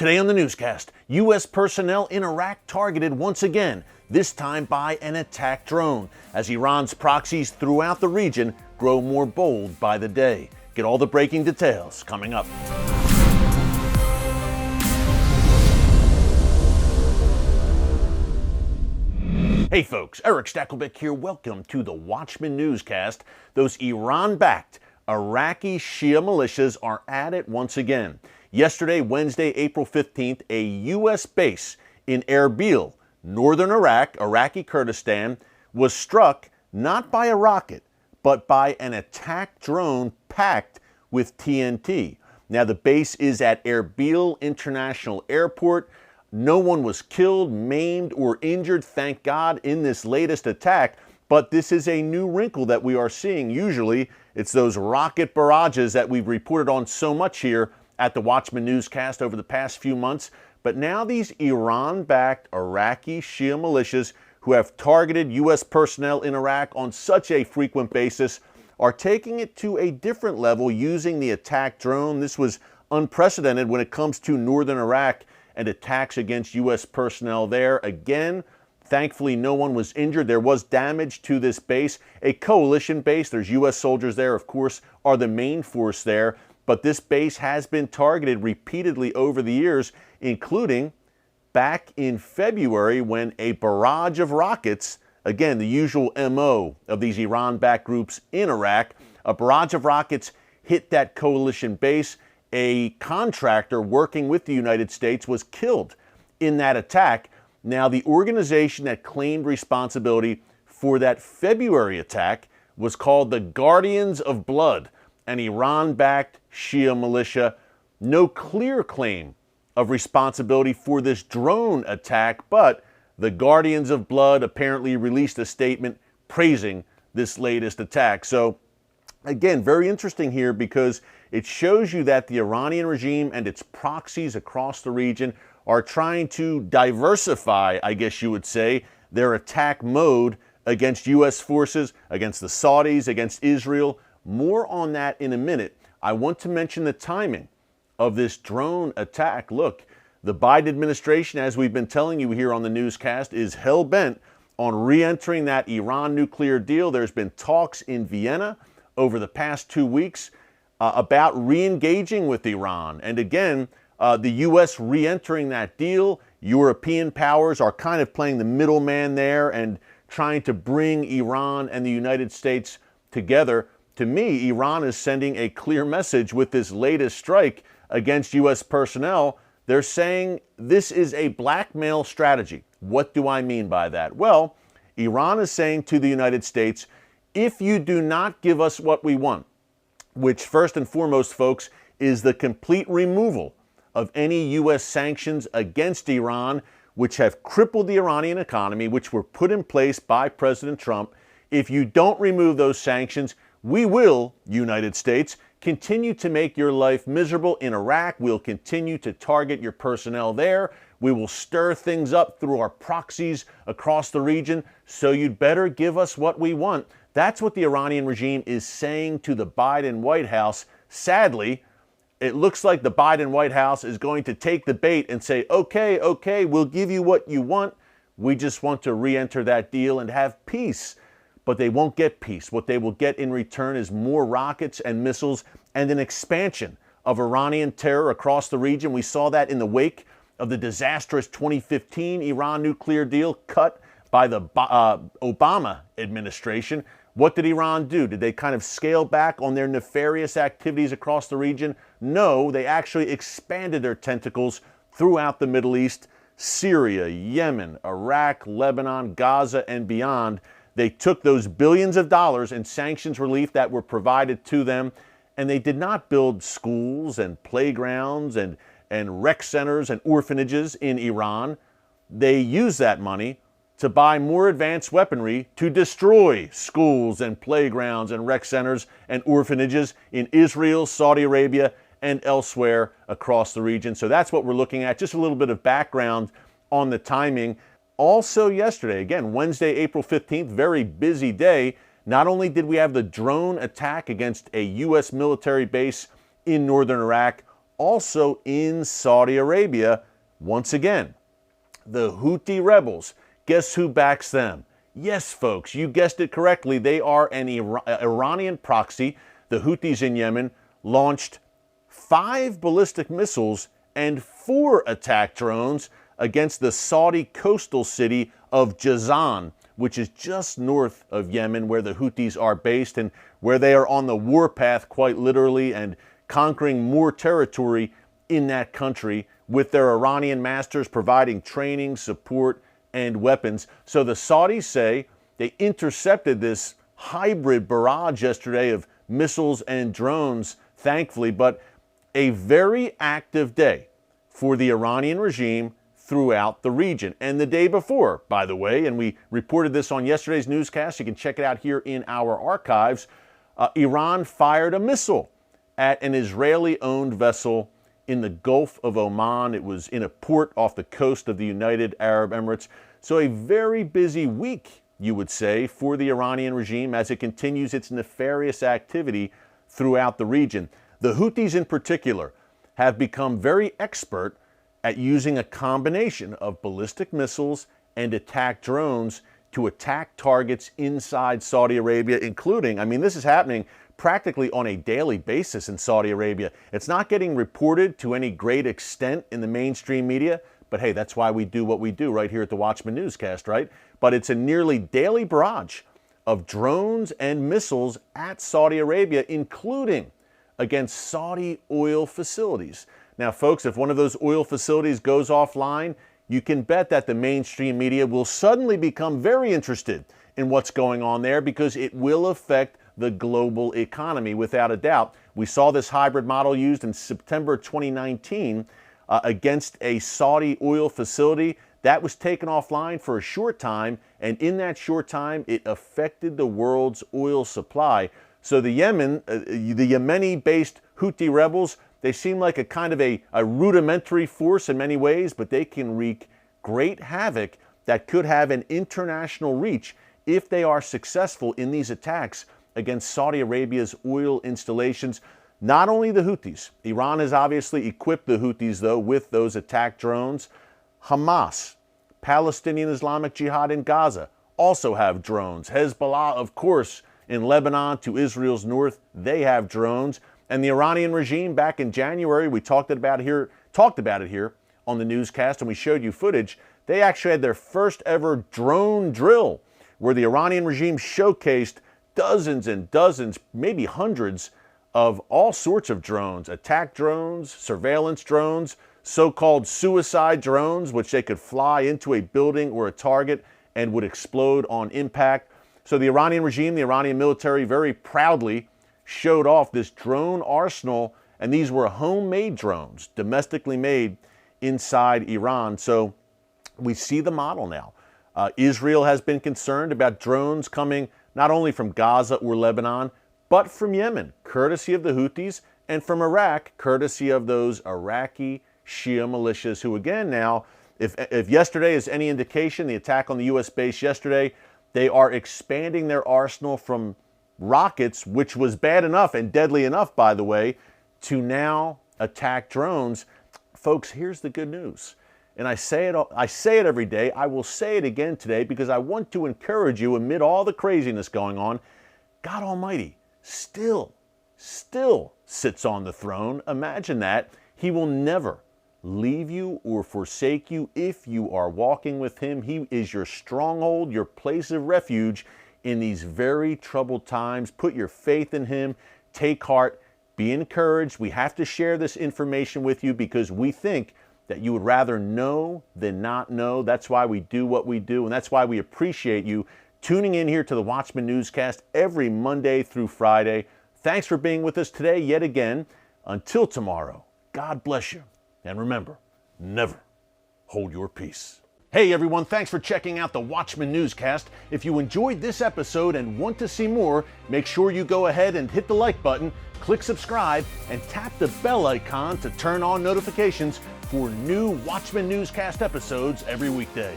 Today on the newscast, U.S. personnel in Iraq targeted once again, this time by an attack drone, as Iran's proxies throughout the region grow more bold by the day. Get all the breaking details coming up. Hey folks, Erick Stakelbeck here. Welcome to the Watchman Newscast. Those Iran-backed Iraqi Shia militias are at it once again. Yesterday, Wednesday, April 15th, a U.S. base in Erbil, northern Iraq, Iraqi Kurdistan, was struck not by a rocket, but by an attack drone packed with TNT. Now, the base is at Erbil International Airport. No one was killed, maimed, or injured, thank God, in this latest attack. But this is a new wrinkle that we are seeing. Usually, it's those rocket barrages that we've reported on so much here at the Watchman Newscast over the past few months. But now these Iran-backed Iraqi Shia militias who have targeted U.S. personnel in Iraq on such a frequent basis are taking it to a different level using the attack drone. This was unprecedented when it comes to northern Iraq and attacks against U.S. personnel there. Again, thankfully no one was injured. There was damage to this base, a coalition base. There's U.S. soldiers there, of course, are the main force there. But this base has been targeted repeatedly over the years, including back in February when a barrage of rockets, again, the usual MO of these Iran-backed groups in Iraq, a barrage of rockets hit that coalition base. A contractor working with the United States was killed in that attack. Now, the organization that claimed responsibility for that February attack was called the Guardians of Blood, an Iran-backed Shia militia. No clear claim of responsibility for this drone attack, but the Guardians of Blood apparently released a statement praising this latest attack. So, again, very interesting here because it shows you that the Iranian regime and its proxies across the region are trying to diversify, I guess you would say, their attack mode against U.S. forces, against the Saudis, against Israel. More on that in a minute. I want to mention the timing of this drone attack. Look, the Biden administration, as we've been telling you here on the newscast, is hell-bent on re-entering that Iran nuclear deal. There's been talks in Vienna over the past 2 weeks about re-engaging with Iran. And again, the U.S. re-entering that deal, European powers are kind of playing the middleman there and trying to bring Iran and the United States together. To me, Iran is sending a clear message with this latest strike against U.S. personnel. They're saying this is a blackmail strategy. What do I mean by that? Well, Iran is saying to the United States, if you do not give us what we want, which first and foremost, folks, is the complete removal of any U.S. sanctions against Iran, which have crippled the Iranian economy, which were put in place by President Trump. If you don't remove those sanctions, we will, United States, continue to make your life miserable in Iraq. We'll continue to target your personnel there. We will stir things up through our proxies across the region. So you'd better give us what we want. That's what the Iranian regime is saying to the Biden White House. Sadly, it looks like the Biden White House is going to take the bait and say, okay, we'll give you what you want. We just want to re-enter that deal and have peace. But they won't get peace. What they will get in return is more rockets and missiles and an expansion of Iranian terror across the region. We saw that in the wake of the disastrous 2015 Iran nuclear deal cut by the Obama administration. What did Iran do? Did they kind of scale back on their nefarious activities across the region? No, they actually expanded their tentacles throughout the Middle East, Syria, Yemen, Iraq, Lebanon, Gaza, and beyond. They took those billions of dollars in sanctions relief that were provided to them, and they did not build schools and playgrounds and rec centers and orphanages in Iran. They used that money to buy more advanced weaponry to destroy schools and playgrounds and rec centers and orphanages in Israel, Saudi Arabia, and elsewhere across the region. So that's what we're looking at. Just a little bit of background on the timing. Also yesterday, again, Wednesday, April 15th, very busy day. Not only did we have the drone attack against a U.S. military base in northern Iraq, also in Saudi Arabia once again. The Houthi rebels, guess who backs them? Yes, folks, you guessed it correctly. They are an Iranian proxy. The Houthis in Yemen launched 5 ballistic missiles and 4 attack drones against the Saudi coastal city of Jazan, which is just north of Yemen, where the Houthis are based and where they are on the warpath quite literally and conquering more territory in that country, with their Iranian masters providing training, support, and weapons. So the Saudis say they intercepted this hybrid barrage yesterday of missiles and drones, thankfully, but a very active day for the Iranian regime throughout the region. And the day before, by the way, and we reported this on yesterday's newscast, you can check it out here in our archives, Iran fired a missile at an Israeli-owned vessel in the Gulf of Oman. It was in a port off the coast of the United Arab Emirates. So a very busy week, you would say, for the Iranian regime as it continues its nefarious activity throughout the region. The Houthis in particular have become very expert at using a combination of ballistic missiles and attack drones to attack targets inside Saudi Arabia, including, this is happening practically on a daily basis in Saudi Arabia. It's not getting reported to any great extent in the mainstream media, but hey, that's why we do what we do right here at the Watchman Newscast, right? But it's a nearly daily barrage of drones and missiles at Saudi Arabia, including against Saudi oil facilities. Now, folks, if one of those oil facilities goes offline, you can bet that the mainstream media will suddenly become very interested in what's going on there because it will affect the global economy without a doubt. We saw this hybrid model used in September 2019 against a Saudi oil facility. That was taken offline for a short time, and in that short time, it affected the world's oil supply. So the Yemeni-based Houthi rebels, they seem like a kind of a rudimentary force in many ways, but they can wreak great havoc that could have an international reach if they are successful in these attacks against Saudi Arabia's oil installations. Not only the Houthis. Iran has obviously equipped the Houthis, though, with those attack drones. Hamas, Palestinian Islamic Jihad in Gaza, also have drones. Hezbollah, of course, in Lebanon to Israel's north, they have drones. And the Iranian regime back in January, we talked about it here on the newscast, and we showed you footage. They actually had their first ever drone drill where the Iranian regime showcased dozens and dozens, maybe hundreds of all sorts of drones, attack drones, surveillance drones, so-called suicide drones, which they could fly into a building or a target and would explode on impact. So the Iranian regime, the Iranian military, very proudly showed off this drone arsenal, and these were homemade drones, domestically made inside Iran. So we see the model now. Israel has been concerned about drones coming not only from Gaza or Lebanon, but from Yemen, courtesy of the Houthis, and from Iraq, courtesy of those Iraqi Shia militias who, again, now, if yesterday is any indication, the attack on the U.S. base yesterday, they are expanding their arsenal from rockets, which was bad enough and deadly enough, by the way, to now attack drones. Folks, here's the good news. And I say it every day. I will say it again today because I want to encourage you amid all the craziness going on. God Almighty still sits on the throne. Imagine that. He will never leave you or forsake you if you are walking with him. He is your stronghold, your place of refuge in these very troubled times. Put your faith in him. Take heart. Be encouraged. We have to share this information with you because we think that you would rather know than not know. That's why we do what we do, and that's why we appreciate you tuning in here to the Watchman Newscast every Monday through Friday. Thanks for being with us today yet again. Until tomorrow, God bless you. And remember, never hold your peace. Hey everyone, thanks for checking out the Watchman Newscast. If you enjoyed this episode and want to see more, make sure you go ahead and hit the like button, click subscribe, and tap the bell icon to turn on notifications for new Watchman Newscast episodes every weekday.